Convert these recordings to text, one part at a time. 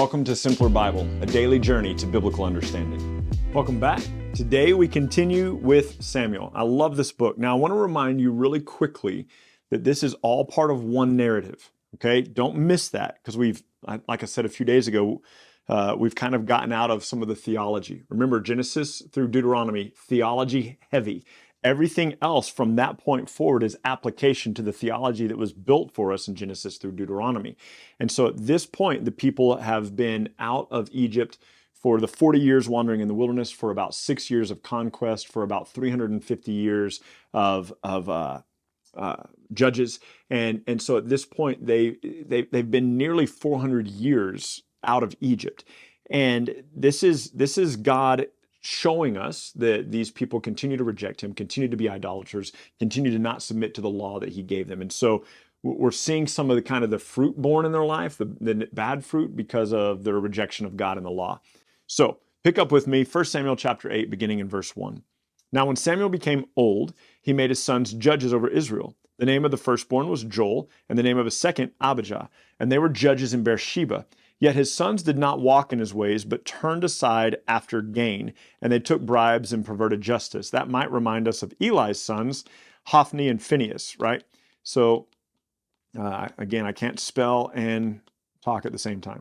Welcome to Simpler Bible, a daily journey to biblical understanding. Welcome back. Today we continue with Samuel. I love this book. Now I want to remind you really quickly that this is all part of one narrative, okay? Don't miss that because like I said a few days ago, we've kind of gotten out of some of the theology. Remember, Genesis through Deuteronomy, theology heavy. Everything else from that point forward is application to the theology that was built for us in Genesis through Deuteronomy. And so at this point, the people have been out of Egypt for the 40 years wandering in the wilderness, for about 6 years of conquest, for about 350 years of judges. And so at this point, they've been nearly 400 years out of Egypt. And this is God showing us that these people continue to reject him, continue to be idolaters, continue to not submit to the law that he gave them. And so we're seeing some of the kind of the fruit born in their life, the bad fruit, because of their rejection of God and the law. So pick up with me, 1 Samuel chapter 8, beginning in verse 1. Now when Samuel became old, he made his sons judges over Israel. The name of the firstborn was Joel, and the name of his second, Abijah, and they were judges in Beersheba. Yet his sons did not walk in his ways, but turned aside after gain, and they took bribes and perverted justice. That might remind us of Eli's sons, Hophni and Phinehas, right? So, again, I can't spell and talk at the same time.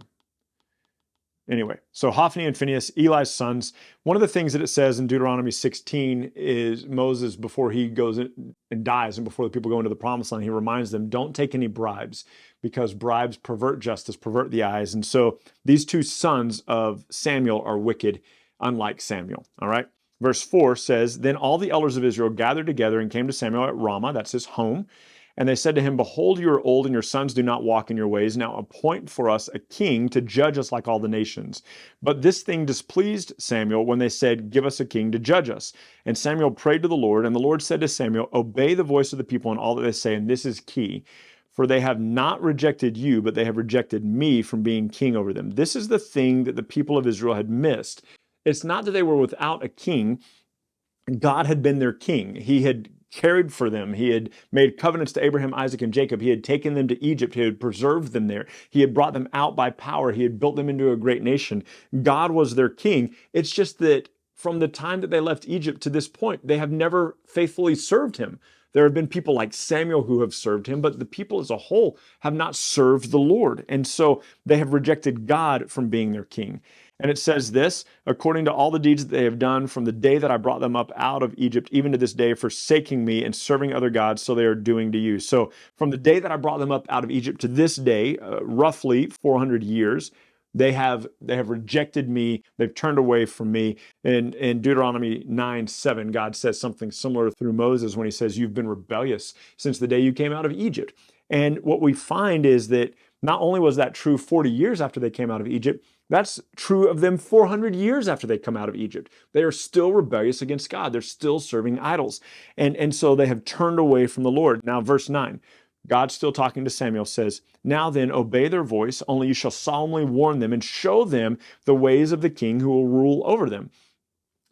Anyway, so Hophni and Phinehas, Eli's sons. One of the things that it says in Deuteronomy 16 is Moses, before he goes in and dies and before the people go into the promised land, he reminds them, don't take any bribes, because bribes pervert justice, pervert the eyes. And so these two sons of Samuel are wicked, unlike Samuel, all right? Verse 4 says, Then all the elders of Israel gathered together and came to Samuel at Ramah, that's his home, and they said to him, Behold, you are old, and your sons do not walk in your ways. Now appoint for us a king to judge us like all the nations. But this thing displeased Samuel when they said, Give us a king to judge us. And Samuel prayed to the Lord, and the Lord said to Samuel, Obey the voice of the people in all that they say, and this is key. For they have not rejected you, but they have rejected me from being king over them. This is the thing that the people of Israel had missed. It's not that they were without a king. God had been their king. He had cared for them. He had made covenants to Abraham, Isaac, and Jacob. He had taken them to Egypt. He had preserved them there. He had brought them out by power. He had built them into a great nation. God was their king. It's just that from the time that they left Egypt to this point, they have never faithfully served him. There have been people like Samuel who have served him, but the people as a whole have not served the Lord. And so they have rejected God from being their king. And it says this, according to all the deeds that they have done from the day that I brought them up out of Egypt, even to this day, forsaking me and serving other gods, so they are doing to you. So from the day that I brought them up out of Egypt to this day, roughly 400 years, they have rejected me. They've turned away from me. In Deuteronomy 9:7, God says something similar through Moses when he says, You've been rebellious since the day you came out of Egypt. And what we find is that not only was that true 40 years after they came out of Egypt, that's true of them 400 years after they come out of Egypt. They are still rebellious against God. They're still serving idols. And so they have turned away from the Lord. Now, verse 9, God still talking to Samuel says, Now then, obey their voice, only you shall solemnly warn them and show them the ways of the king who will rule over them.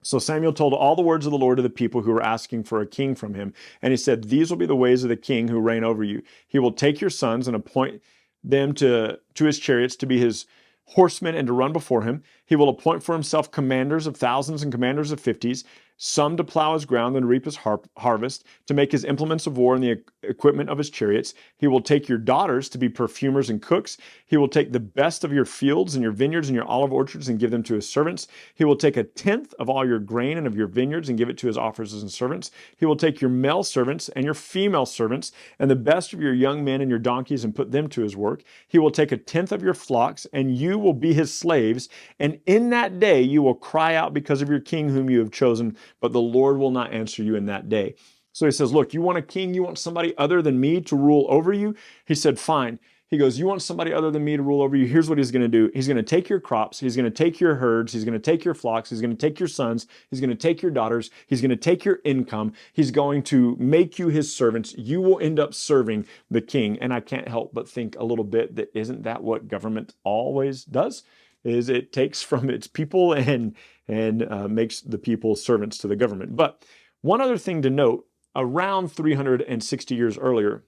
So Samuel told all the words of the Lord to the people who were asking for a king from him. And he said, These will be the ways of the king who reign over you. He will take your sons and appoint them to his chariots to be his horsemen and to run before him. He will appoint for himself commanders of thousands and commanders of fifties, some to plow his ground and reap his harvest, to make his implements of war and the equipment of his chariots. He will take your daughters to be perfumers and cooks. He will take the best of your fields and your vineyards and your olive orchards and give them to his servants. He will take 1/10 of all your grain and of your vineyards and give it to his officers and servants. He will take your male servants and your female servants and the best of your young men and your donkeys and put them to his work. He will take 1/10 of your flocks, and you will be his slaves. And in that day you will cry out because of your king whom you have chosen, but the Lord will not answer you in that day. So he says, look, you want a king? You want somebody other than me to rule over you? He said, fine. He goes, you want somebody other than me to rule over you? Here's what he's going to do. He's going to take your crops. He's going to take your herds. He's going to take your flocks. He's going to take your sons. He's going to take your daughters. He's going to take your income. He's going to make you his servants. You will end up serving the king. And I can't help but think a little bit that isn't that what government always does? Is it takes from its people and makes the people servants to the government. But one other thing to note, around 360 years earlier,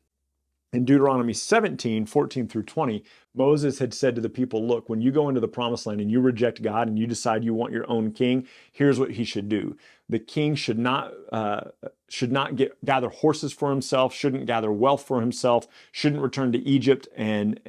In Deuteronomy 17, 14 through 20, Moses had said to the people, look, when you go into the promised land and you reject God and you decide you want your own king, here's what he should do. The king should not gather horses for himself, shouldn't gather wealth for himself, shouldn't return to Egypt and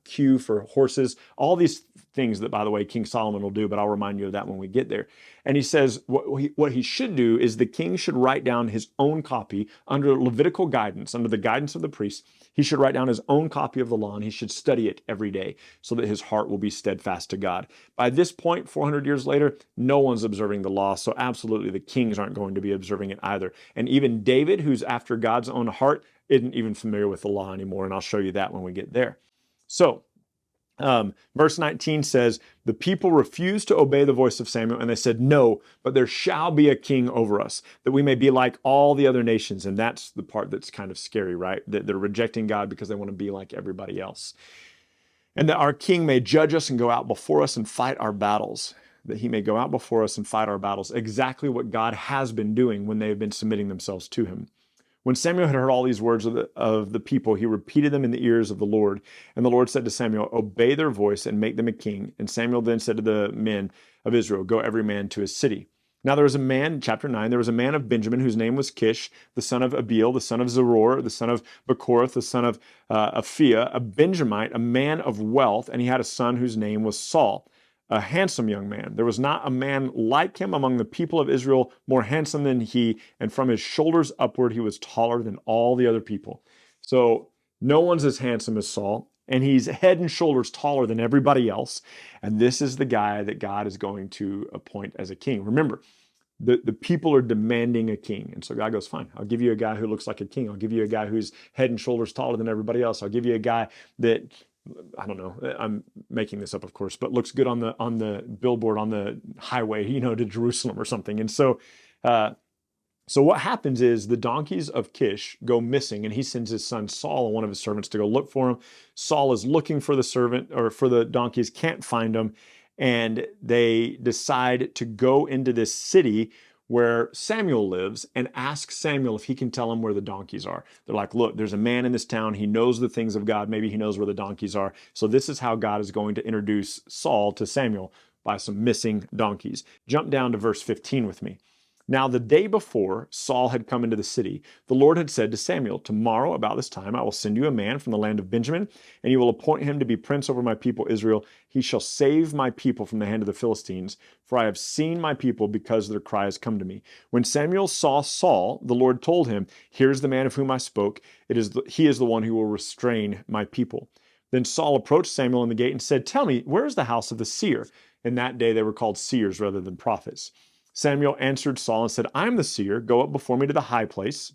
queue for horses. All these things that, by the way, King Solomon will do, but I'll remind you of that when we get there. And he says what he should do is the king should write down his own copy under Levitical guidance, under the guidance of the priests. He should write down his own copy of the law, and he should study it every day so that his heart will be steadfast to God. By this point, 400 years later, no one's observing the law, so absolutely the kings aren't going to be observing it either. And even David, who's after God's own heart, isn't even familiar with the law anymore, and I'll show you that when we get there. So, verse 19 says, the people refused to obey the voice of Samuel, and they said, no, but there shall be a king over us, that we may be like all the other nations. And that's the part that's kind of scary, right? That they're rejecting God because they want to be like everybody else. And that our king may judge us and go out before us and fight our battles. That he may go out before us and fight our battles. Exactly what God has been doing when they have been submitting themselves to him. When Samuel had heard all these words of the people, he repeated them in the ears of the Lord. And the Lord said to Samuel, obey their voice and make them a king. And Samuel then said to the men of Israel, go every man to his city. Now there was a man, chapter 9, there was a man of Benjamin whose name was Kish, the son of Abiel, the son of Zeror, the son of Bechorath, the son of Aphiah, a Benjamite, a man of wealth, and he had a son whose name was Saul, a handsome young man. There was not a man like him among the people of Israel, more handsome than he, and from his shoulders upward he was taller than all the other people. So no one's as handsome as Saul, and he's head and shoulders taller than everybody else. And this is the guy that God is going to appoint as a king. Remember, the people are demanding a king. And so God goes, fine, I'll give you a guy who looks like a king. I'll give you a guy who's head and shoulders taller than everybody else. I'll give you a guy that, I don't know, I'm making this up, of course, but looks good on the billboard on the highway, to Jerusalem or something. And so what happens is the donkeys of Kish go missing, and he sends his son Saul and one of his servants to go look for him. Saul is looking for the servant or for the donkeys, can't find them, and they decide to go into this city where Samuel lives and ask Samuel if he can tell them where the donkeys are. They're like, look, there's a man in this town. He knows the things of God. Maybe he knows where the donkeys are. So this is how God is going to introduce Saul to Samuel, by some missing donkeys. Jump down to verse 15 with me. Now, the day before Saul had come into the city, the Lord had said to Samuel, tomorrow about this time I will send you a man from the land of Benjamin, and you will appoint him to be prince over my people Israel. He shall save my people from the hand of the Philistines, for I have seen my people because their cry has come to me. When Samuel saw Saul, the Lord told him, here's the man of whom I spoke. He is the one who will restrain my people. Then Saul approached Samuel in the gate and said, tell me, where is the house of the seer? In that day they were called seers rather than prophets. Samuel answered Saul and said, I am the seer. Go up before me to the high place,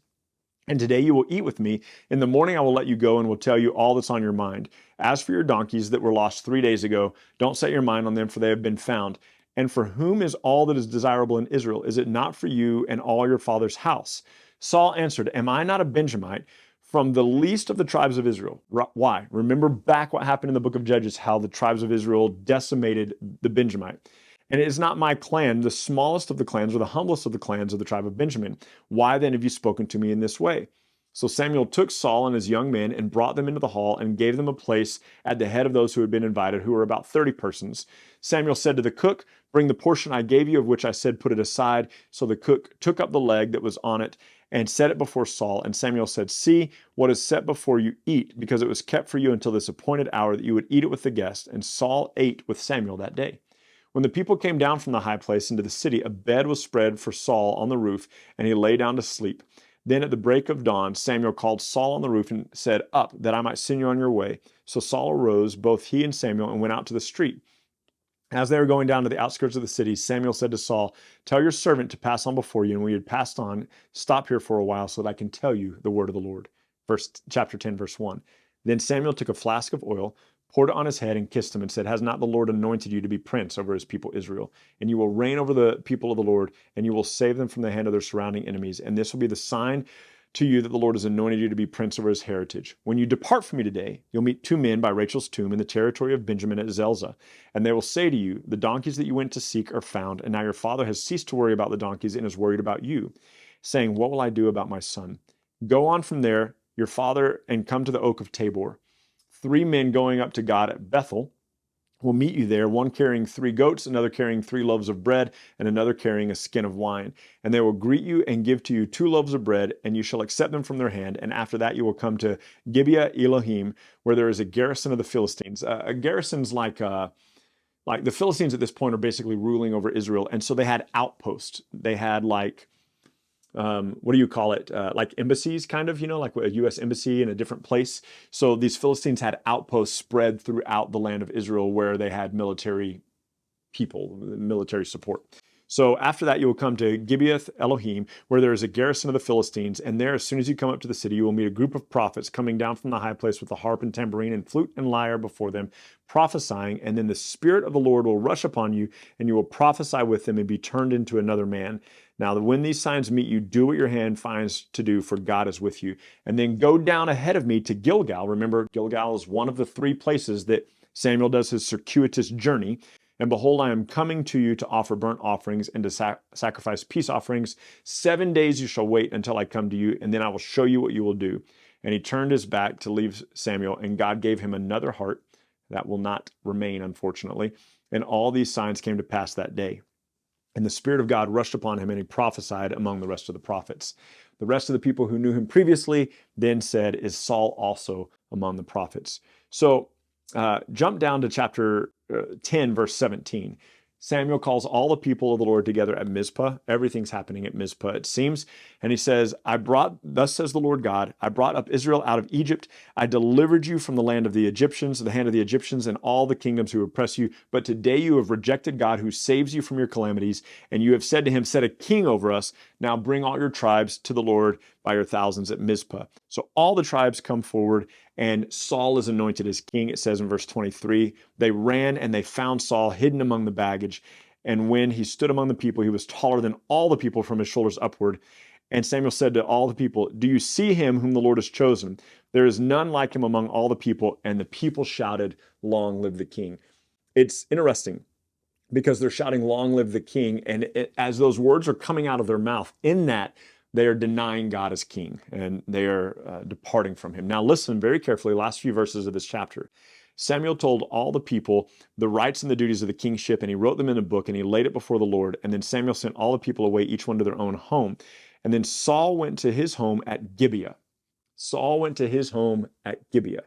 and today you will eat with me. In the morning I will let you go and will tell you all that's on your mind. As for your donkeys that were lost 3 days ago, don't set your mind on them, for they have been found. And for whom is all that is desirable in Israel? Is it not for you and all your father's house? Saul answered, am I not a Benjamite, from the least of the tribes of Israel? Why? Remember back what happened in the book of Judges, how the tribes of Israel decimated the Benjamite. And it is not my clan, the smallest of the clans or the humblest of the clans of the tribe of Benjamin. Why then have you spoken to me in this way? So Samuel took Saul and his young men and brought them into the hall and gave them a place at the head of those who had been invited, who were about 30 persons. Samuel said to the cook, bring the portion I gave you, of which I said put it aside. So the cook took up the leg that was on it and set it before Saul. And Samuel said, see, what is set before you eat, because it was kept for you until this appointed hour that you would eat it with the guest. And Saul ate with Samuel that day. When the people came down from the high place into the city, a bed was spread for Saul on the roof, and he lay down to sleep. Then at the break of dawn, Samuel called Saul on the roof and said, up, that I might send you on your way. So Saul arose, both he and Samuel, and went out to the street. As they were going down to the outskirts of the city, Samuel said to Saul, tell your servant to pass on before you, and when he had passed on, stop here for a while so that I can tell you the word of the Lord. Chapter 10, verse 1. Then Samuel took a flask of oil, poured it on his head, and kissed him, and said, has not the Lord anointed you to be prince over his people Israel? And you will reign over the people of the Lord, and you will save them from the hand of their surrounding enemies. And this will be the sign to you that the Lord has anointed you to be prince over his heritage. When you depart from me today, you'll meet 2 men by Rachel's tomb in the territory of Benjamin at Zelzah. And they will say to you, the donkeys that you went to seek are found, and now your father has ceased to worry about the donkeys and is worried about you, saying, what will I do about my son? Go on from there. your father and come to the oak of Tabor. 3 men going up to God at Bethel will meet you there, one carrying 3 goats, another carrying 3 loaves of bread, and another carrying a skin of wine. And they will greet you and give to you 2 loaves of bread, and you shall accept them from their hand. And after that you will come to Gibeah Elohim, where there is a garrison of the Philistines. A garrison's like the Philistines at this point are basically ruling over Israel, and so they had outposts. They had what do you call it? Like embassies, kind of, like a U.S. embassy in a different place. So these Philistines had outposts spread throughout the land of Israel where they had military people, military support. So after that, you will come to Gibeah Elohim, where there is a garrison of the Philistines. And there, as soon as you come up to the city, you will meet a group of prophets coming down from the high place with a harp and tambourine and flute and lyre before them, prophesying. And then the Spirit of the Lord will rush upon you, and you will prophesy with them and be turned into another man. Now, when these signs meet you, do what your hand finds to do, for God is with you. And then go down ahead of me to Gilgal. Remember, Gilgal is one of the 3 places that Samuel does his circuitous journey. And behold, I am coming to you to offer burnt offerings and to sacrifice peace offerings. 7 days you shall wait until I come to you, and then I will show you what you will do. And he turned his back to leave Samuel, and God gave him another heart. That will not remain, unfortunately. And all these signs came to pass that day. And the Spirit of God rushed upon him, and he prophesied among the rest of the prophets. The rest of the people who knew him previously then said, is Saul also among the prophets? So jump down to chapter 10, verse 17. Samuel calls all the people of the Lord together at Mizpah. Everything's happening at Mizpah, it seems. And he says, thus says the Lord God, I brought up Israel out of Egypt. I delivered you from the land of the Egyptians, the hand of the Egyptians, and all the kingdoms who oppress you. But today you have rejected God who saves you from your calamities. And you have said to him, set a king over us. Now bring all your tribes to the Lord by your thousands at Mizpah. So all the tribes come forward, and Saul is anointed as king. It says in verse 23, they ran and they found Saul hidden among the baggage. And when he stood among the people, he was taller than all the people from his shoulders upward. And Samuel said to all the people, do you see him whom the Lord has chosen? There is none like him among all the people. And the people shouted, long live the king. It's interesting because they're shouting, long live the king. And as those words are coming out of their mouth, in that, they are denying God as king, and they are departing from him. Now listen very carefully, last few verses of this chapter. Samuel told all the people the rights and the duties of the kingship, and he wrote them in a book, and he laid it before the Lord. And then Samuel sent all the people away, each one to their own home. And then Saul went to his home at Gibeah. Saul went to his home at Gibeah.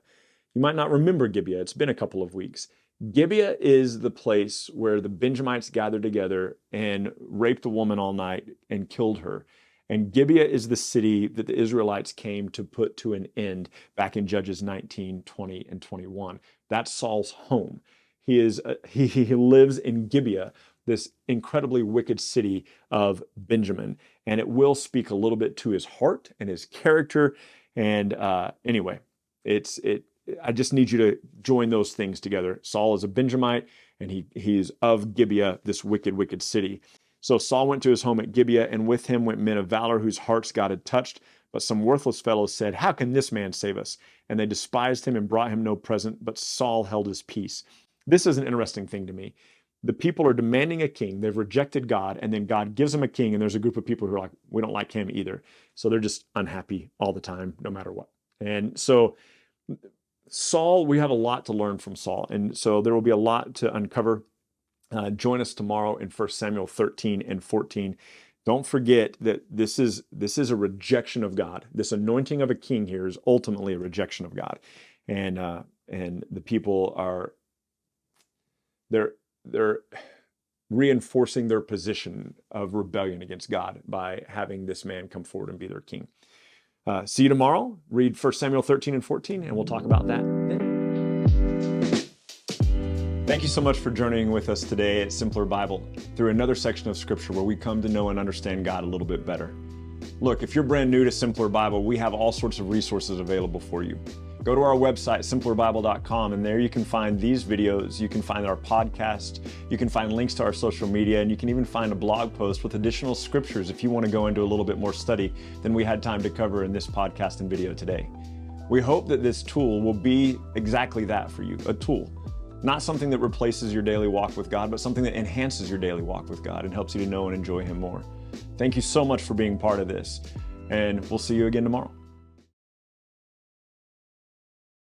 You might not remember Gibeah. It's been a couple of weeks. Gibeah is the place where the Benjamites gathered together and raped a woman all night and killed her. And Gibeah is the city that the Israelites came to put to an end back in Judges 19, 20, and 21. That's Saul's home. He lives in Gibeah, this incredibly wicked city of Benjamin. And it will speak a little bit to his heart and his character. And anyway, I just need you to join those things together. Saul is a Benjamite, and he's of Gibeah, this wicked, wicked city. So Saul went to his home at Gibeah, and with him went men of valor whose hearts God had touched. But some worthless fellows said, how can this man save us? And they despised him and brought him no present, but Saul held his peace. This is an interesting thing to me. The people are demanding a king. They've rejected God, and then God gives them a king, and there's a group of people who are like, we don't like him either. So they're just unhappy all the time, no matter what. And so Saul, we have a lot to learn from Saul. And so there will be a lot to uncover. Join us tomorrow in 1 Samuel 13 and 14. Don't forget that this is a rejection of God. This anointing of a king here is ultimately a rejection of God, and the people are they're reinforcing their position of rebellion against God by having this man come forward and be their king. See you tomorrow. Read 1 Samuel 13 and 14, and we'll talk about that then. Thank you so much for journeying with us today at Simpler Bible through another section of Scripture where we come to know and understand God a little bit better. Look, if you're brand new to Simpler Bible, we have all sorts of resources available for you. Go to our website, simplerbible.com, and there you can find these videos, you can find our podcast, you can find links to our social media, and you can even find a blog post with additional scriptures if you want to go into a little bit more study than we had time to cover in this podcast and video today. We hope that this tool will be exactly that for you, a tool. Not something that replaces your daily walk with God, but something that enhances your daily walk with God and helps you to know and enjoy Him more. Thank you so much for being part of this, and we'll see you again tomorrow.